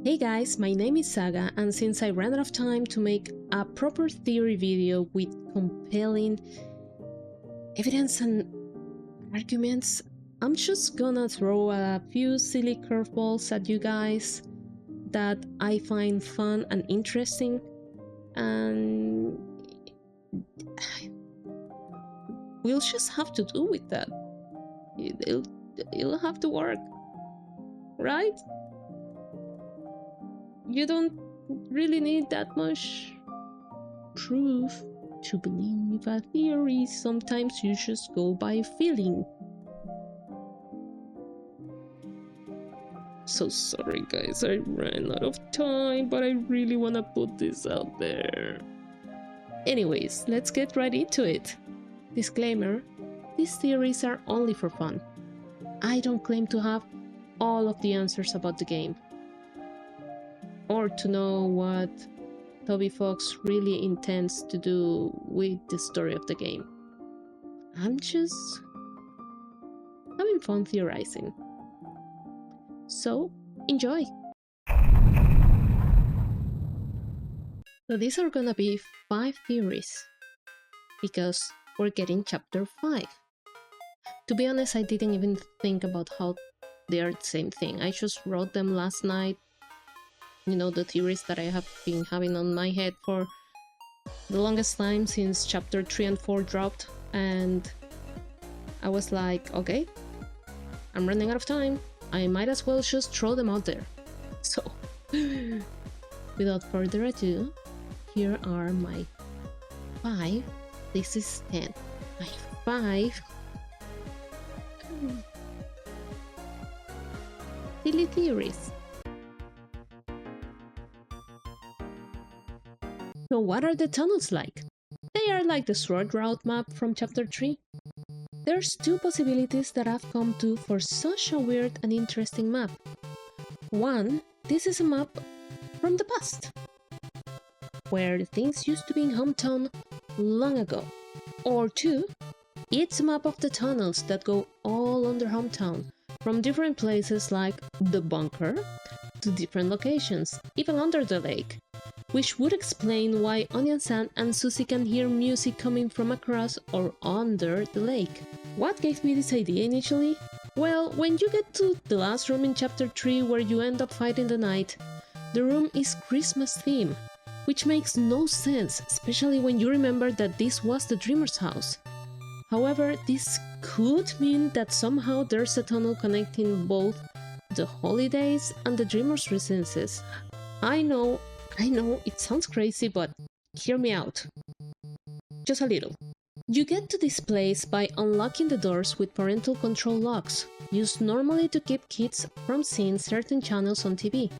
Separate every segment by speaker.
Speaker 1: Hey guys, my name is Saga, and since I ran out of time to make a proper theory video with compelling evidence and arguments, I'm just gonna throw a few silly curveballs at you guys that I find fun and interesting, and we'll just have to do with that. It'll have to work, right? You don't really need that much proof to believe a theory. Sometimes you just go by feeling. So sorry guys, I ran out of time, but I really want to put this out there. Anyways, let's get right into it. Disclaimer, these theories are only for fun. I don't claim to have all of the answers about the game, or to know what Toby Fox really intends to do with the story of the game. I'm just having fun theorizing. So, enjoy! So these are gonna be 5 theories, because we're getting chapter 5. To be honest, I didn't even think about how they are the same thing. I just wrote them last night. You know, the theories that I have been having on my head for the longest time since chapter 3 and 4 dropped, and I was like, okay, I'm running out of time, I might as well just throw them out there. So, without further ado, here are my 5, this is 10, my 5 silly theories. So what are the tunnels like? They are like the sword route map from chapter 3. There's 2 possibilities that I've come to for such a weird and interesting map. 1, this is a map from the past, where things used to be in hometown long ago. Or 2, it's a map of the tunnels that go all under hometown, from different places like the bunker to different locations, even under the lake. Which would explain why Onion-san and Susie can hear music coming from across or under the lake. What gave me this idea initially? Well, when you get to the last room in chapter 3 where you end up fighting the knight, the room is Christmas theme, which makes no sense, especially when you remember that this was the dreamer's house. However, this could mean that somehow there's a tunnel connecting both the holidays and the dreamer's residences. I know, it sounds crazy, but hear me out. Just a little. You get to this place by unlocking the doors with parental control locks, used normally to keep kids from seeing certain channels on TV.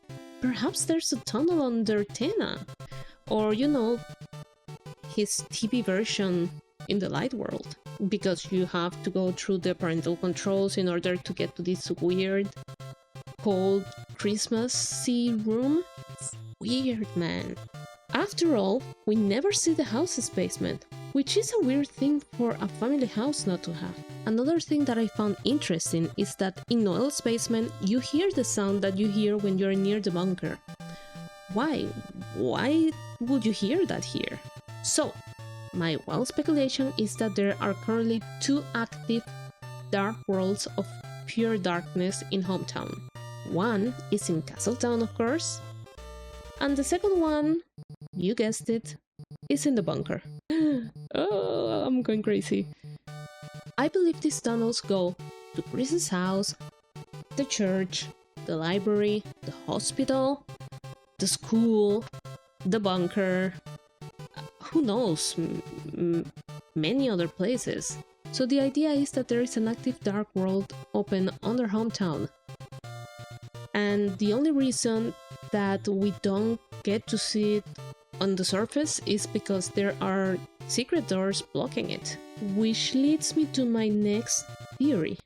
Speaker 1: Perhaps there's a tunnel under Tena, or you know, his TV version in the light world, because you have to go through the parental controls in order to get to this weird, cold, Christmassy room. Weird, man. After all, we never see the house's basement, which is a weird thing for a family house not to have. Another thing that I found interesting is that in Noel's basement, you hear the sound that you hear when you're near the bunker. Why? Why would you hear that here? So, my wild speculation is that there are currently 2 active dark worlds of pure darkness in hometown. One is in Castletown, of course, and the second one, you guessed it, is in the bunker. Oh, I'm going crazy. I believe these tunnels go to Chris's house, the church, the library, the hospital, the school, the bunker, who knows, many other places. So the idea is that there is an active dark world open under hometown. And the only reason that we don't get to see it on the surface is because there are secret doors blocking it. Which leads me to my next theory.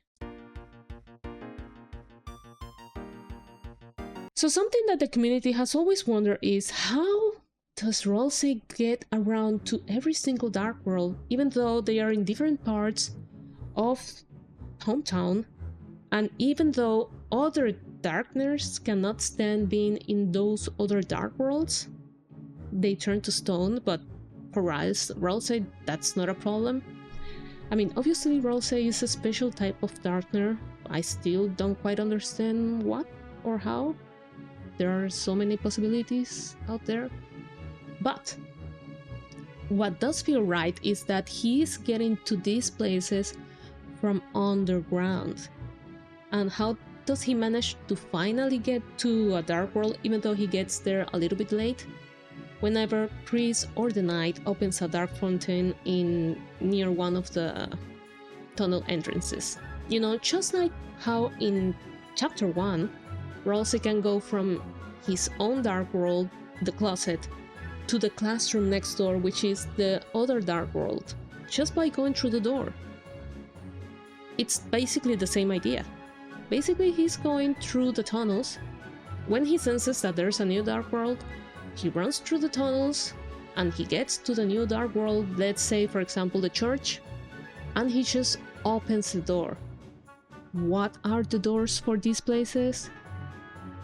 Speaker 1: So something that the community has always wondered is, how does Rolsey get around to every single dark world, even though they are in different parts of hometown, and even though other darkness cannot stand being in those other dark worlds, they turn to stone, but for Ralsei, that's not a problem. I mean, obviously Ralsei is a special type of darkner. I still don't quite understand what or how. There are so many possibilities out there. But what does feel right is that he is getting to these places from underground. And how does he manage to finally get to a dark world even though he gets there a little bit late? Whenever Chris or the Knight opens a dark fountain near one of the tunnel entrances. You know, just like how in chapter 1, Ralsei can go from his own dark world, the closet, to the classroom next door, which is the other dark world, just by going through the door. It's basically the same idea. Basically, he's going through the tunnels. When he senses that there's a new dark world, he runs through the tunnels and he gets to the new dark world, let's say for example the church, and he just opens the door. What are the doors for these places?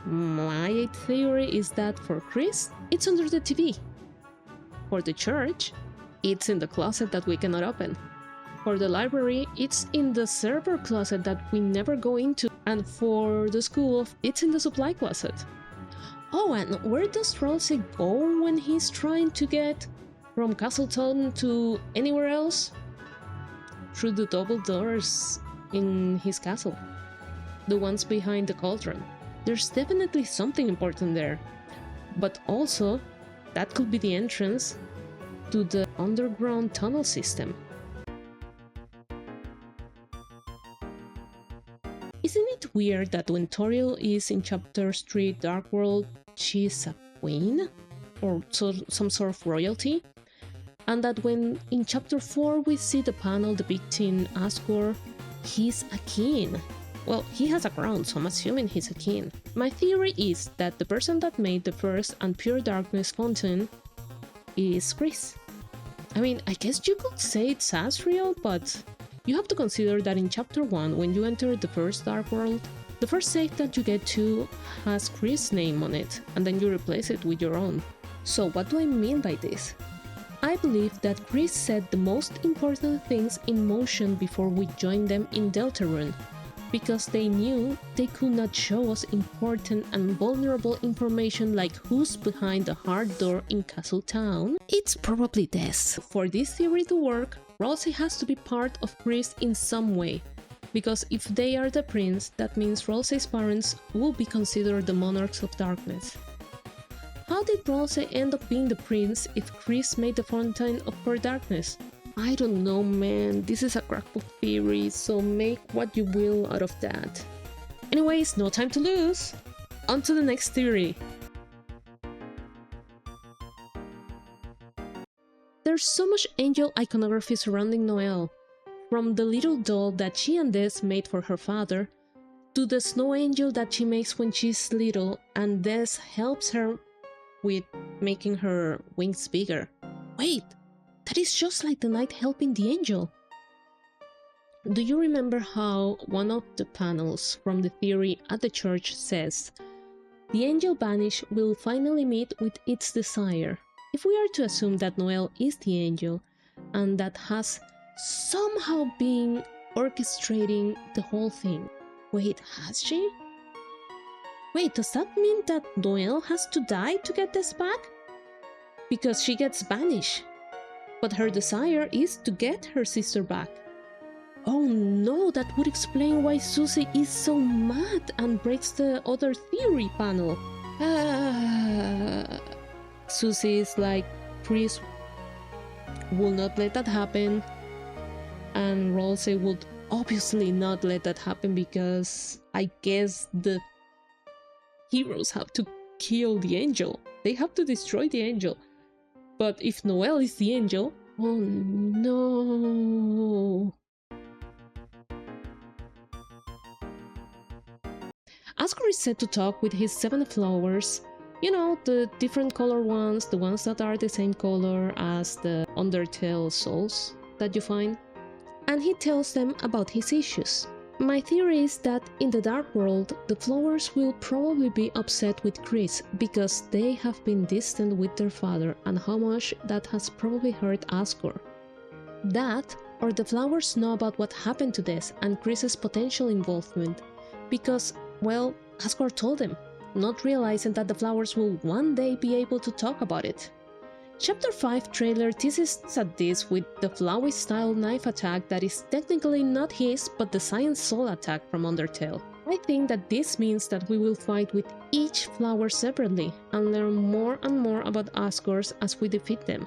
Speaker 1: My theory is that for Chris, it's under the TV. For the church, it's in the closet that we cannot open. For the library, it's in the server closet that we never go into. And for the school, it's in the supply closet. Oh, and where does Ralsei go when he's trying to get from Castletown to anywhere else? Through the double doors in his castle. The ones behind the cauldron. There's definitely something important there. But also, that could be the entrance to the underground tunnel system. Isn't it weird that when Toriel is in Chapter 3 Dark World, she's a queen? Or some sort of royalty? And that when in Chapter 4 we see the panel depicting Asgore, he's a king? Well, he has a crown, so I'm assuming he's a king. My theory is that the person that made the first and pure darkness fountain is Chris. I mean, I guess you could say it's Asriel, but you have to consider that in Chapter 1, when you enter the first Dark World, the first save that you get to has Chris' name on it, and then you replace it with your own. So what do I mean by this? I believe that Chris set the most important things in motion before we joined them in Deltarune, because they knew they could not show us important and vulnerable information like who's behind the hard door in Castletown. It's probably this. For this theory to work, Ralsei has to be part of Chris in some way, because if they are the prince, that means Ralsei's parents will be considered the monarchs of darkness. How did Ralsei end up being the prince if Chris made the fountain of pure darkness? I don't know, man, this is a crackpot theory, so make what you will out of that. Anyways, no time to lose! On to the next theory! There's so much angel iconography surrounding Noelle, from the little doll that she and Des made for her father, to the snow angel that she makes when she's little and Des helps her with making her wings bigger. Wait! That is just like the knight helping the angel. Do you remember how one of the panels from the theory at the church says, "The angel banished will finally meet with its desire"? If we are to assume that Noelle is the angel, and that has somehow been orchestrating the whole thing. Wait, has she? Wait, does that mean that Noelle has to die to get this back? Because she gets banished. But her desire is to get her sister back. Oh no, that would explain why Susie is so mad and breaks the other theory panel. Susie is like, Chris will not let that happen, and Ralsei would obviously not let that happen because I guess the heroes have to kill the angel. They have to destroy the angel. But if Noelle is the angel, oh no. Asgore is said to talk with his 7 flowers, you know, the different color ones, the ones that are the same color as the Undertale souls that you find, and he tells them about his issues. My theory is that in the Dark World, the flowers will probably be upset with Chris because they have been distant with their father and how much that has probably hurt Asgore. That, or the flowers know about what happened to Des and Chris's potential involvement because, well, Asgore told them, not realizing that the flowers will one day be able to talk about it. Chapter 5 trailer teases at this with the Flowey style knife attack that is technically not his but the Science Soul attack from Undertale. I think that this means that we will fight with each flower separately and learn more and more about Asgore's as we defeat them,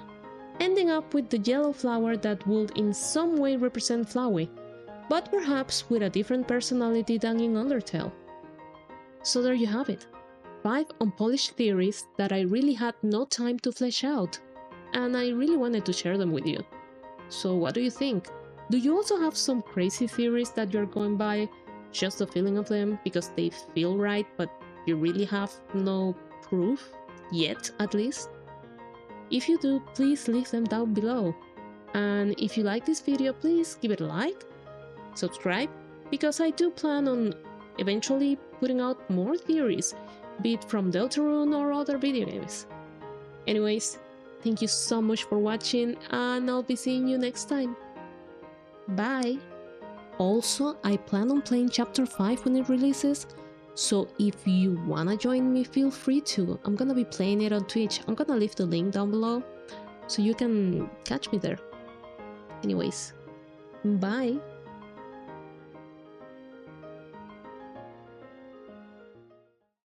Speaker 1: ending up with the yellow flower that would in some way represent Flowey, but perhaps with a different personality than in Undertale. So there you have it. 5 unpolished theories that I really had no time to flesh out, and I really wanted to share them with you. So what do you think? Do you also have some crazy theories that you're going by just the feeling of them because they feel right but you really have no proof? Yet, at least? If you do, please leave them down below. And if you like this video, please give it a like, subscribe, because I do plan on eventually putting out more theories, be it from Deltarune or other video games. Anyways, thank you so much for watching and I'll be seeing you next time. Bye! Also, I plan on playing Chapter 5 when it releases, so if you wanna join me, feel free to. I'm gonna be playing it on Twitch. I'm gonna leave the link down below so you can catch me there. Anyways, bye!